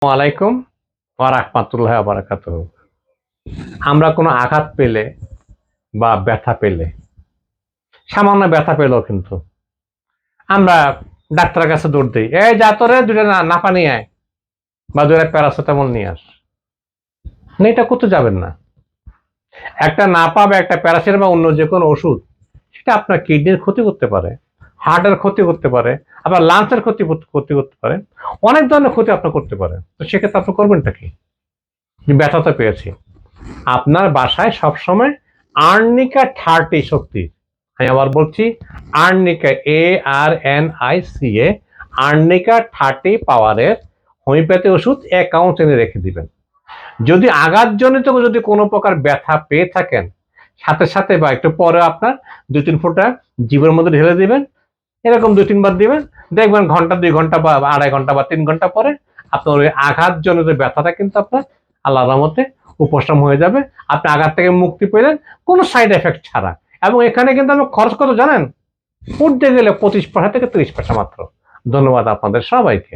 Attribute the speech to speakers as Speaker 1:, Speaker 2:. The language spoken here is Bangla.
Speaker 1: আলাইকুম ওয়া রাহমাতুল্লাহি ওয়া বারাকাতুহু। আমরা কোনো আঘাত পেলে বা ব্যথা পেলে, সামান্য ব্যথা পেলেও কিন্তু আমরা ডাক্তারের কাছে দৌড় দিই। এই যা তো রে, দুইটা নাপা নিয়ে আয় বা দুইটা প্যারাসিটামল নিয়ে আস। না, এটা করতে যাবেন না। একটা নাপা বা একটা প্যারাসিটামল বা অন্য যে কোনো ওষুধ, সেটা আপনার কিডনির ক্ষতি করতে পারে, হার্টের ক্ষতি করতে পারে, আবার লাংসের ক্ষতি করতে পারে, অনেক ধরনের ক্ষতি আপনার করতে পারে। তো সেক্ষেত্রে আপনি করবেনটা কি? ব্যথা তো পেয়েছি, আপনার বাসায় সবসময় আর্নিকা 30 শক্তি, আমি আবার বলছি, আর্নিকা ARNICA আর্নিকা 30 পাওয়ারের হোমিওপ্যাথি ওষুধ অ্যাকাউন্ট এনে রেখে দিবেন। যদি আঘাতজনিত যদি কোনো প্রকার ব্যথা পেয়ে থাকেন, সাথে সাথে বা একটু পরে আপনার 2-3 ফোঁটা জীবের মধ্যে ঢেলে দিবেন। এরকম 2-3 বার দিবেন, দেখবেন ঘন্টা 2 ঘন্টা বা 2.5 ঘন্টা বা 3 ঘন্টা পরে আপনার ওই আঘাতজনিত ব্যথাটা কিন্তু আপনার আল্লাহর রহমতে উপশম হয়ে যাবে। আপনি আঘাত থেকে মুক্তি পেলেন কোনো সাইড এফেক্ট ছাড়া। এবং এখানে কিন্তু আমি খরচ কত জানেন? উঠতে গেলে 25 পয়সা থেকে 30 পয়সা মাত্র। ধন্যবাদ আপনাদের সবাইকে।